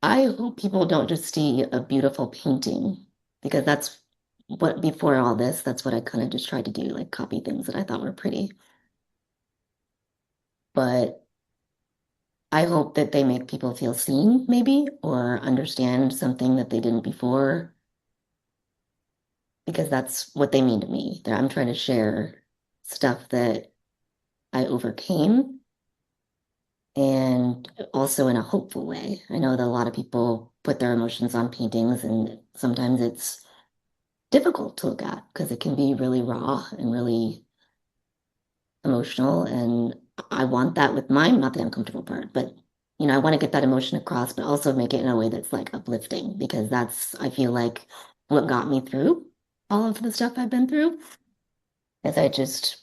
I hope people don't just see a beautiful painting because that's what, before all this, that's what I kind of just tried to do, like copy things that I thought were pretty. But I hope that they make people feel seen, maybe, or understand something that they didn't before, because that's what they mean to me. That I'm trying to share stuff that I overcame and also in a hopeful way. I know that a lot of people put their emotions on paintings, and sometimes it's difficult to look at because it can be really raw and really emotional. And I want that with mine, not the uncomfortable part, but I want to get that emotion across, but also make it in a way that's like uplifting because that's, I feel like, what got me through all of the stuff I've been through. Is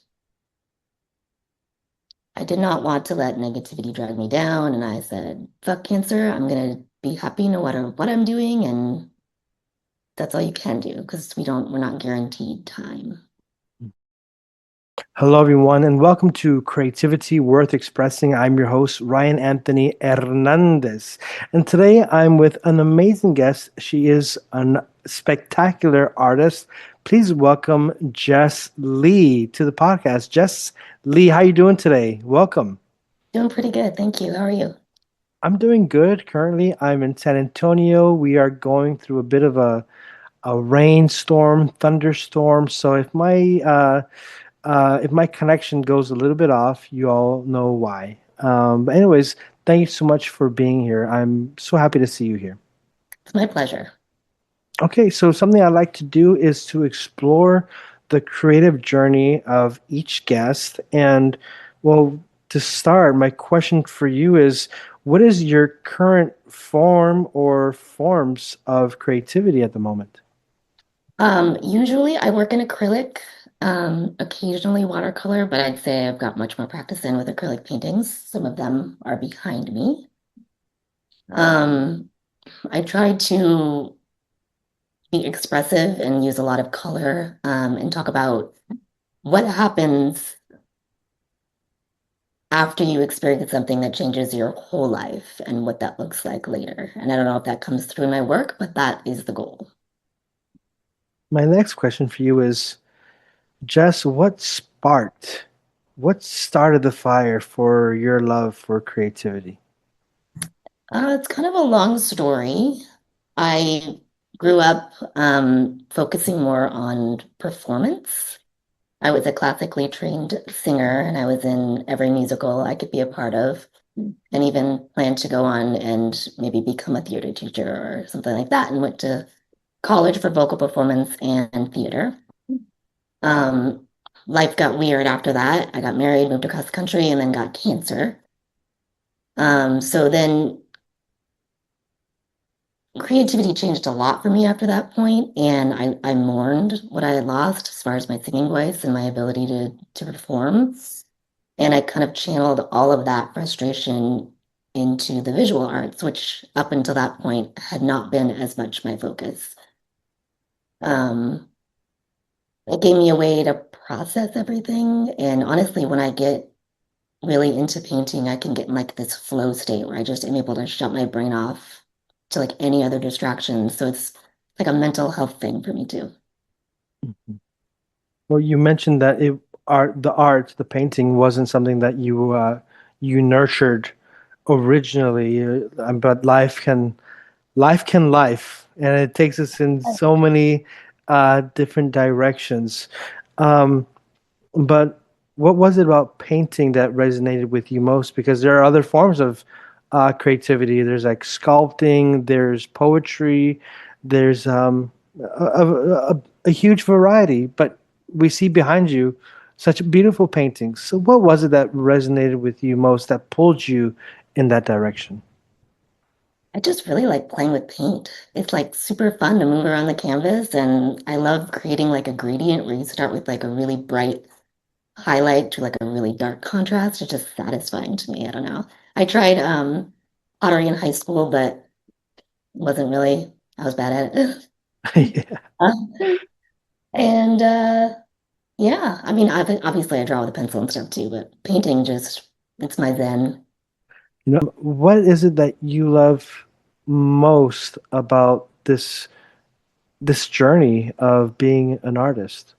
I did not want to let negativity drag me down. And I said, fuck cancer, I'm gonna be happy no matter what I'm doing. And that's all you can do because we're not guaranteed time. Hello, everyone, and welcome to Creativity Worth Expressing. I'm your host, Ryan Anthony Hernandez. And today I'm with an amazing guest. She is a spectacular artist. Please welcome Jess Leigh to the podcast. Jess Leigh, how you doing today? Welcome. Doing pretty good. Thank you. How are you? I'm doing good. Currently, I'm in San Antonio. We are going through a bit of a rainstorm, thunderstorm. So if my connection goes a little bit off, you all know why. But anyways, thank you so much for being here. I'm so happy to see you here. It's my pleasure. Okay, so something I like to do is to explore the creative journey of each guest. And well, to start, my question for you is, what is your current form or forms of creativity at the moment? Usually I work in acrylic, occasionally watercolor, but I'd say I've got much more practice in with acrylic paintings. Some of them are behind me. Um, I try to be expressive and use a lot of color, and talk about what happens after you experience something that changes your whole life and what that looks like later. And I don't know if that comes through in my work, but that is the goal. My next question for you is, Jess, what started the fire for your love for creativity? It's kind of a long story. I grew up focusing more on performance. I was a classically trained singer, and I was in every musical I could be a part of, and even planned to go on and maybe become a theater teacher or something like that, and went to college for vocal performance and theater. Um, Life got weird after that. I got married, moved across the country, and then got cancer. So then creativity changed a lot for me after that point, and I mourned what I had lost as far as my singing voice and my ability to perform. And I kind of channeled all of that frustration into the visual arts, which up until that point had not been as much my focus. Um, it gave me a way to process everything. And honestly, when I get really into painting, I can get in like this flow state where I just am able to shut my brain off to like any other distraction. So it's like a mental health thing for me too. Mhm. Well, you mentioned that the painting wasn't something that you nurtured originally, but life, and it takes us in so many different directions. Um, But what was it about painting that resonated with you most? Because there are other forms of creativity. There's like sculpting, there's poetry, there's a huge variety. But we see behind you such beautiful paintings. So, what was it that resonated with you most, that pulled you in that direction? I just really like playing with paint. It's like super fun to move around the canvas, and I love creating like a gradient where you start with like a really bright highlight to like a really dark contrast. It's just satisfying to me. I don't know. I tried pottery in high school, but wasn't really, I was bad at it. Yeah. And yeah, I mean, obviously I draw with a pencil and stuff too, but painting just, it's my zen. What is it that you love? most about this journey of being an artist?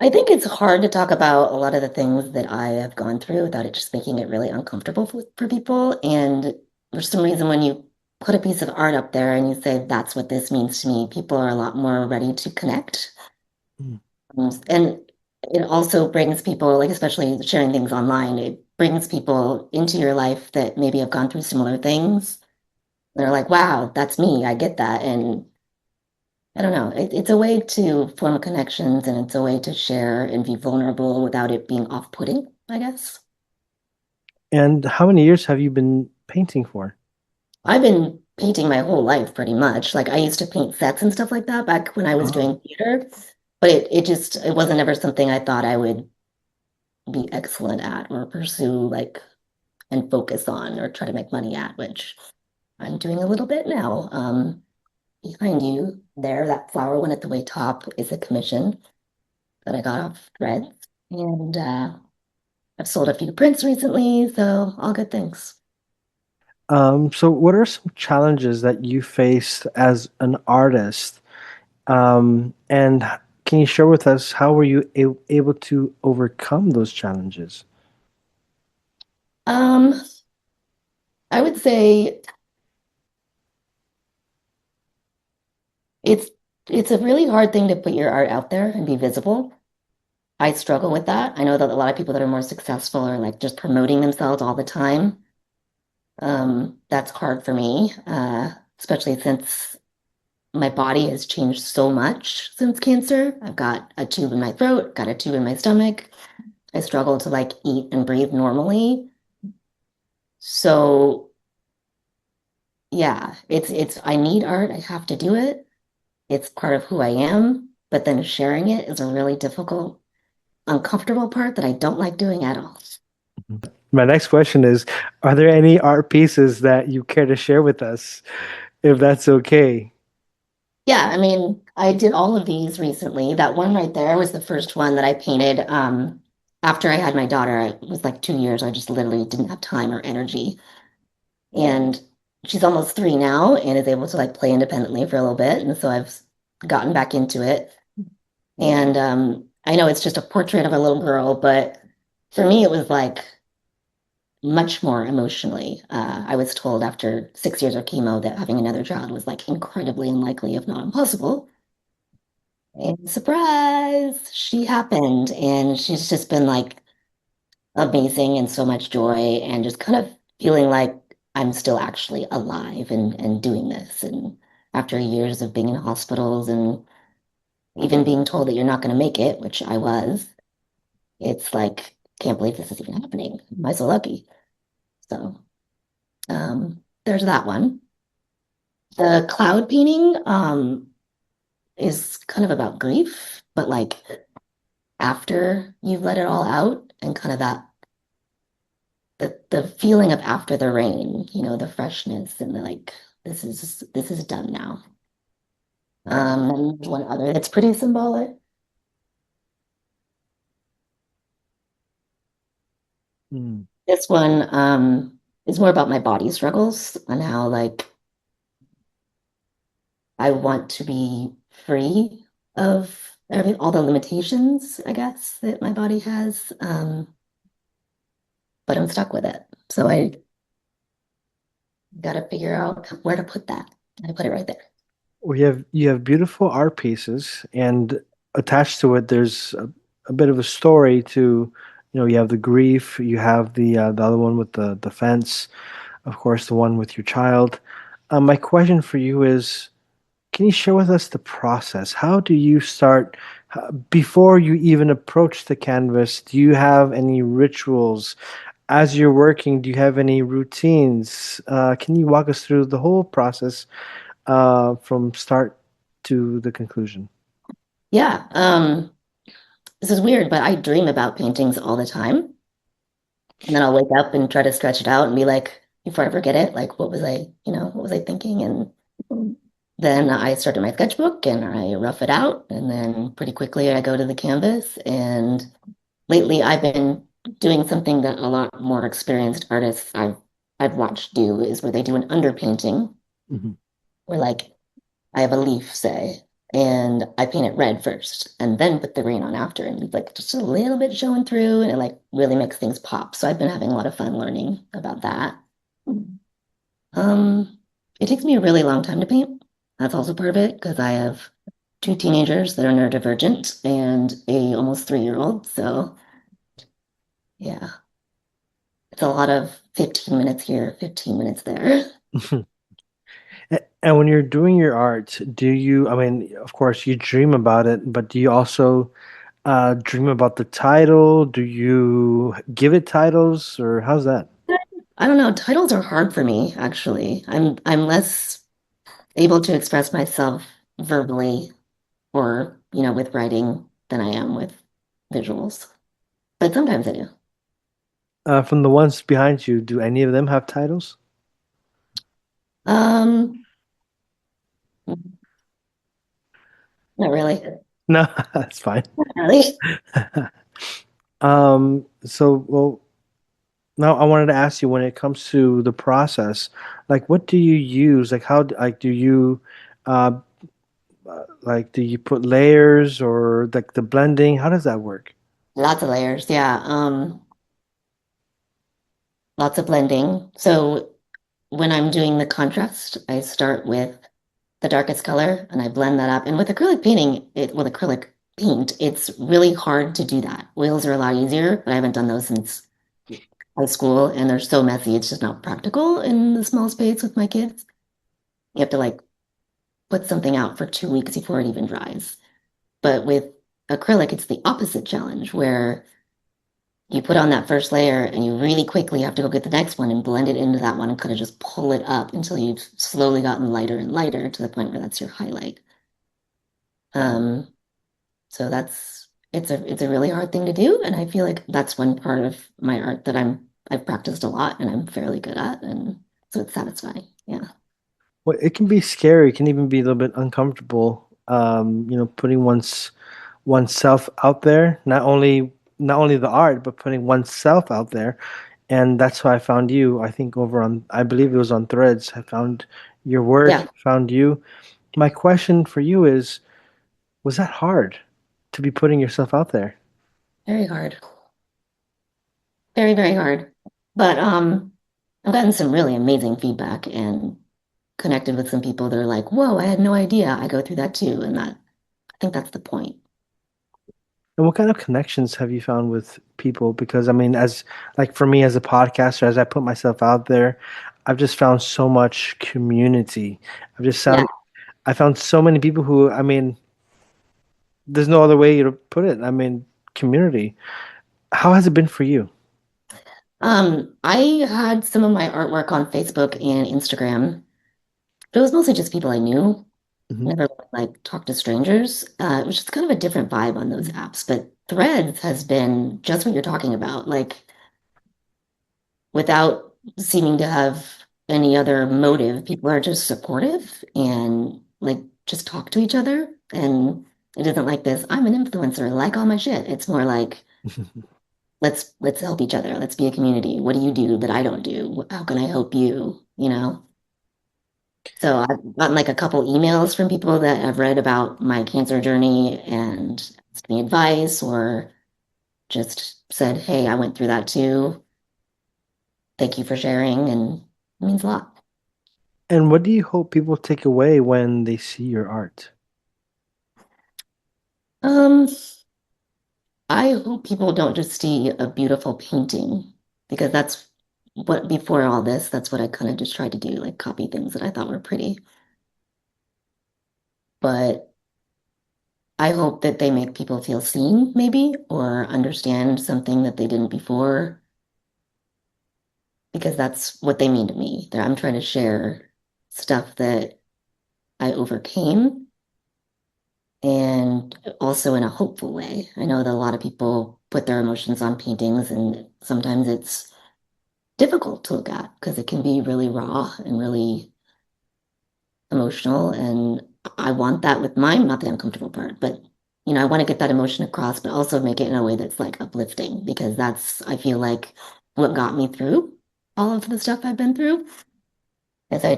I think it's hard to talk about a lot of the things that I have gone through without it just making it really uncomfortable for people. And for some reason, when you put a piece of art up there and you say, that's what this means to me, people are a lot more ready to connect. Mm. And it also brings people, like especially sharing things online, it brings people into your life that maybe have gone through similar things. They're like, wow, that's me. I get that. And I don't know. It's a way to form connections and it's a way to share and be vulnerable without it being off-putting, I guess. And how many years have you been painting for? I've been painting my whole life pretty much. Like I used to paint sets and stuff like that back when I was Oh. doing theater, but it wasn't ever something I thought I would be excellent at or pursue like and focus on or try to make money at, which I'm doing a little bit now. Behind you there, that flower one at the way top is a commission that I got off Threads. And I've sold a few prints recently, so all good things. So what are some challenges that you faced as an artist? And can you share with us how were you able to overcome those challenges? Um, I would say it's it's a really hard thing to put your art out there and be visible. I struggle with that. I know that a lot of people that are more successful are like just promoting themselves all the time. That's hard for me, especially since my body has changed so much since cancer. I've got a tube in my throat, got a tube in my stomach. I struggle to like eat and breathe normally. So yeah, it's I need art. I have to do it. It's part of who I am, but then sharing it is a really difficult, uncomfortable part that I don't like doing at all. My next question is, are there any art pieces that you care to share with us, if that's okay? Yeah, I mean, I did all of these recently. That one right there was the first one that I painted after I had my daughter. It was like 2 years. I just literally didn't have time or energy. And she's almost 3 now and is able to like play independently for a little bit. And so I've gotten back into it. And I know it's just a portrait of a little girl, but for me, it was like much more emotionally. I was told after 6 years of chemo that having another child was like incredibly unlikely, if not impossible. And surprise, she happened. And she's just been like amazing and so much joy and just kind of feeling like I'm still actually alive and doing this. And after years of being in hospitals and even being told that you're not going to make it, which I was, it's like, can't believe this is even happening. Am I so lucky? So there's that one. The cloud painting is kind of about grief, but like after you've let it all out and kind of that the feeling of after the rain, the freshness and the like, this is done now. And there's one other that's pretty symbolic. Mm. This one is more about my body struggles and how like I want to be free of all the limitations, I guess, that my body has. But I'm stuck with it. So I got to figure out where to put that. I put it right there. We have you have beautiful art pieces, and attached to it, there's a bit of a story to, you have the grief, you have the other one with the fence, of course, the one with your child. My question for you is, can you share with us the process? How do you start before you even approach the canvas? Do you have any rituals as you're working? Do you have any routines? Can you walk us through the whole process from start to the conclusion? Yeah. This is weird, but I dream about paintings all the time. And then I'll wake up and try to stretch it out and be like, before I forget it, like, what was I thinking? And then I started my sketchbook and I rough it out. And then pretty quickly I go to the canvas. And lately I've been doing something that a lot more experienced artists I've I've watched do is where they do an underpainting, Mhm. where like I have a leaf, say, and I paint it red first and then put the rain on after and leave like just a little bit showing through and it like really makes things pop. So I've been having a lot of fun learning about that. Um, it takes me a really long time to paint. That's also part of it because I have two teenagers that are neurodivergent and a almost 3-year-old. So yeah, it's a lot of 15 minutes here, 15 minutes there. And when you're doing your art, do you, I mean, of course, you dream about it, but do you also dream about the title? Do you give it titles, or how's that? I don't know, titles are hard for me, actually. I'm less able to express myself verbally or, with writing than I am with visuals. But sometimes I do. From the ones behind you, do any of them have titles? Um, not really. No, that's fine. Not really. Well, now I wanted to ask you when it comes to the process, like what do you use? Like like do you uh like do you put layers or like the blending? How does that work? Lots of layers, yeah. Lots of blending. So when I'm doing the contrast, I start with the darkest color and I blend that up. And with acrylic painting, with acrylic paint, it's really hard to do that. Oils are a lot easier, but I haven't done those since high school and they're so messy. It's just not practical in the small space with my kids. You have to like put something out for 2 weeks before it even dries. But with acrylic, it's the opposite challenge where you put on that first layer and you really quickly have to go get the next one and blend it into that one and kind of just pull it up until you've slowly gotten lighter and lighter to the point where that's your highlight. Um, so it's a really hard thing to do, and I feel like that's one part of my art that I've practiced a lot and I'm fairly good at, and so it's satisfying. Yeah. Well, it can be scary. It can even be a little bit uncomfortable. Putting oneself out there, not only the art, but putting oneself out there. And that's why I found you. I think over on, I believe it was on Threads. I found your work, Yeah, found you. My question for you is, was that hard to be putting yourself out there? very hard. Very, very hard. But I've gotten some really amazing feedback and connected with some people that are like, whoa, I had no idea. I go through that too. And I think that's the point. And what kind of connections have you found with people? Because I mean, as like for me as a podcaster, as I put myself out there, I've just found so much community. I've just Yeah. found I found so many people who, I mean, there's no other way to put it. I mean, community. How has it been for you? I had some of my artwork on Facebook and Instagram, but it was mostly just people I knew. Hmm. Never like talked to strangers. It was just kind of a different vibe on those apps. But Threads has been just what you're talking about. Like without seeming to have any other motive, people are just supportive and like just talk to each other. And it isn't like this, I'm an influencer, like all my shit. It's more like, let's help each other. Let's be a community. What do you do that I don't do? How can I help you? You know? So I've gotten like a couple emails from people that have read about my cancer journey and asked me advice or just said, hey, I went through that too. Thank you for sharing. And it means a lot. And what do you hope people take away when they see your art? Um, I hope people don't just see a beautiful painting because that's what before all this, that's what I kind of just tried to do, like copy things that I thought were pretty. But I hope that they make people feel seen, maybe, or understand something that they didn't before, because that's what they mean to me. I'm trying to share stuff that I overcame and also in a hopeful way. I know that a lot of people put their emotions on paintings, and sometimes it's difficult to look at because it can be really raw and really emotional. And I want that with mine, not the uncomfortable part, but I want to get that emotion across, but also make it in a way that's like uplifting because that's, I feel like, what got me through. all of the stuff I've been through, as I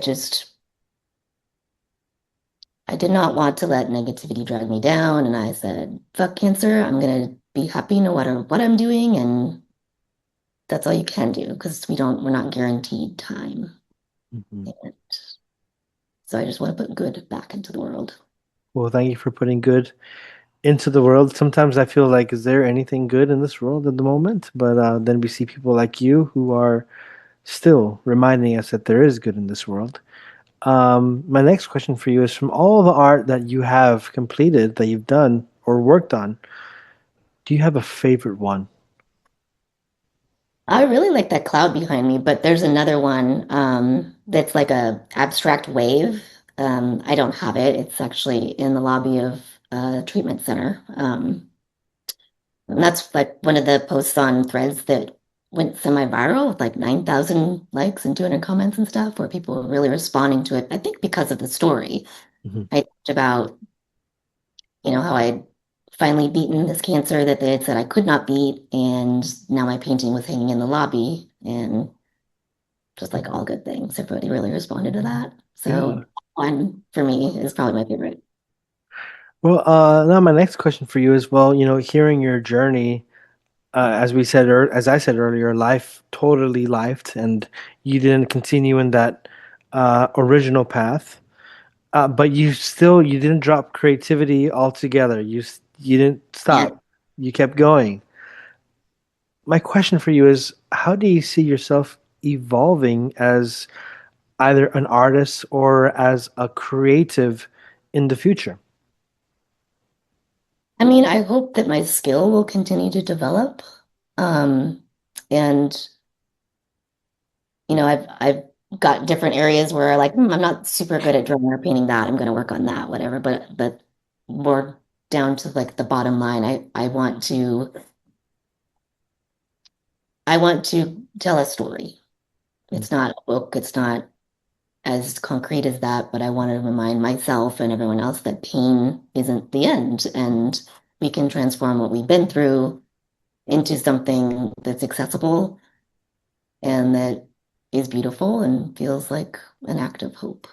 did not want to let negativity drag me down. And I said, fuck cancer, I'm gonna be happy no matter what I'm doing, and that's all you can do because we're not guaranteed time. Mhm. And so I just want to put good back into the world. Well, thank you for putting good into the world. Sometimes I feel like, is there anything good in this world at the moment? But then we see people like you who are still reminding us that there is good in this world. My next question for you is from all the art that you have completed, that you've done or worked on, do you have a favorite one? I really like that cloud behind me, but there's another one that's like a abstract wave. I don't have it. It's actually in the lobby of a treatment center. And that's like one of the posts on Threads that went semi-viral with like 9,000 likes and 200 comments and stuff, where people were really responding to it. I think because of the story. Mhm. I talked about, how I'd finally beaten this cancer that they had said I could not beat, and now my painting was hanging in the lobby, and just like all good things, everybody really responded to that. Yeah. So one for me is probably my favorite. Well, now my next question for you is, well, hearing your journey, as I said earlier, life totally lifed, and you didn't continue in that original path. But you didn't drop creativity altogether. You didn't Yeah. stop. You kept going. My question for you is, how do you see yourself evolving as either an artist or as a creative in the future? I mean, I hope that my skill will continue to develop. Um, and I've got different areas where like I'm not super good at drawing or painting that. I'm going to work on that, whatever. But more down to like the bottom line, I want to tell a story. It's not a book. It's not as concrete as that, but I want to remind myself and everyone else that pain isn't the end, and we can transform what we've been through into something that's accessible and that is beautiful and feels like an act of hope.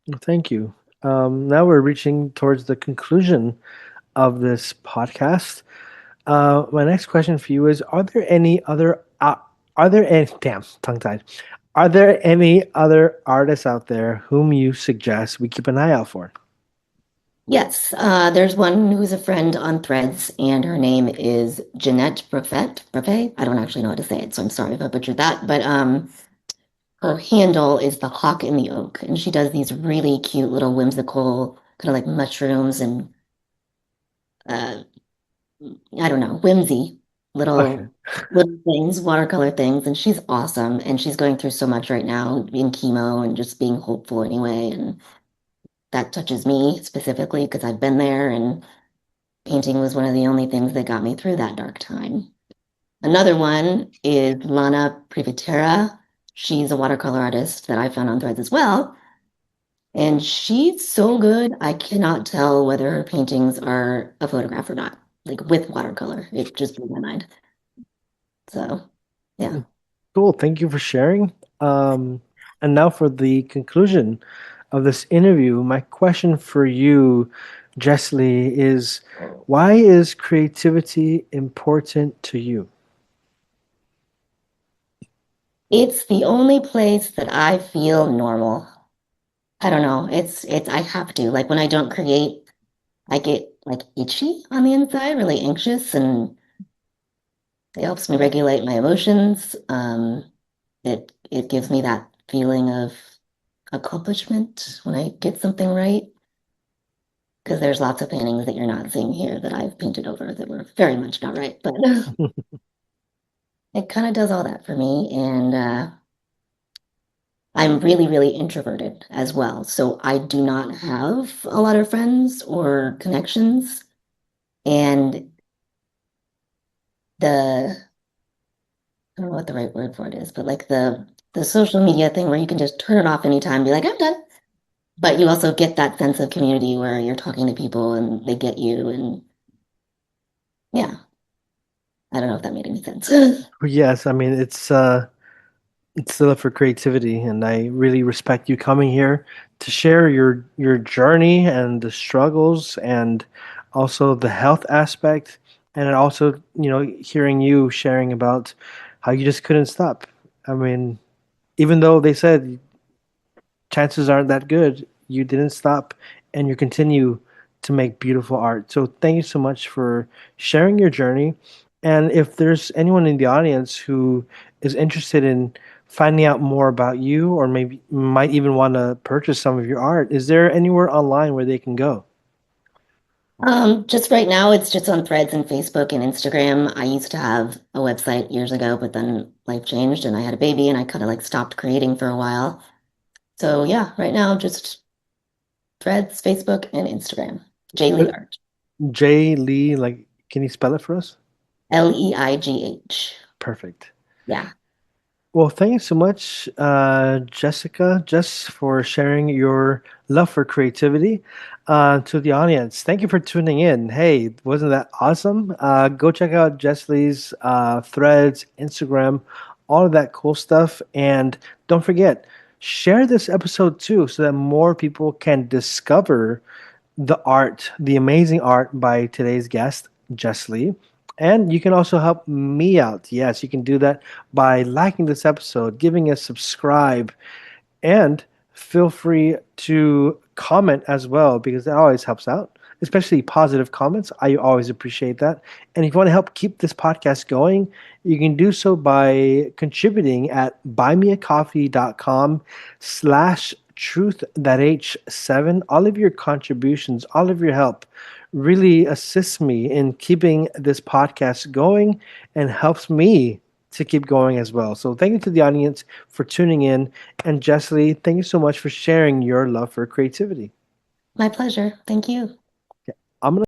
Well, thank you. Now we're reaching towards the conclusion of this podcast. My next question for you is: Are there any? Damn, tongue tied. Are there any other artists out there whom you suggest we keep an eye out for? Yes, there's one who's a friend on Threads, and her name is Jeanette Brevet. I don't actually know how to say it, so I'm sorry if I butchered that. But her handle is the Hawk in the Oak, and she does these really cute little whimsical kind of like mushrooms and uh, I don't know, whimsy Okay. little things, watercolor things, and she's awesome. And she's going through so much right now in chemo and just being hopeful anyway. And that touches me specifically because I've been there, and painting was one of the only things that got me through that dark time. Another one is Lana Privatera. She's a watercolor artist that I found on Threads as well. And she's so good, I cannot tell whether her paintings are a photograph or not, like with watercolor. It just blew my mind. So, yeah. Cool. Thank you for sharing. Um, and now for the conclusion of this interview, my question for you, Jessley, is why is creativity important to you? It's the only place that I feel normal. I don't know. I have to. Like when I don't create, I get like itchy on the inside, really anxious, and it helps me regulate my emotions. It gives me that feeling of accomplishment when I get something right. Because there's lots of paintings that you're not seeing here that I've painted over that were very much not right. But it kind of does all that for me. And I'm really, really introverted as well. So I do not have a lot of friends or connections. And I don't know what the right word for it is, but like the social media thing where you can just turn it off anytime, be like, I'm done. But you also get that sense of community where you're talking to people and they get you. And yeah, I don't know if that made any sense. Yes, I mean It's still up for creativity, and I really respect you coming here to share your journey and the struggles, and also the health aspect, and also hearing you sharing about how you just couldn't stop. I mean, even though they said chances aren't that good, you didn't stop, and you continue to make beautiful art. So thank you so much for sharing your journey. And if there's anyone in the audience who is interested in finding out more about you, or maybe might even want to purchase some of your art, is there anywhere online where they can go? Just right now, it's just on Threads and Facebook and Instagram. I used to have a website years ago, but then life changed and I had a baby and I kind of like stopped creating for a while. So yeah, right now, just Threads, Facebook, and Instagram. J Uh, Lee Art. J. Lee, like, can you spell it for us? Leigh. Perfect. Yeah. Well, thank you so much, Jessica, just for sharing your love for creativity to the audience. Thank you for tuning in. Hey, wasn't that awesome? Go check out Jess Lee's threads, Instagram, all of that cool stuff. And don't forget, share this episode too so that more people can discover the art, the amazing art by today's guest, Jess Lee. And you can also help me out. Yes, you can do that by liking this episode, giving a subscribe, and feel free to comment as well because that always helps out, especially positive comments. I always appreciate that. And if you want to help keep this podcast going, you can do so by contributing at buymeacoffee.com/truth7. All of your contributions, all of your help really assists me in keeping this podcast going and helps me to keep going as well. So thank you to the audience for tuning in. And Jessie, thank you so much for sharing your love for creativity. My pleasure. Thank you. I'm gonna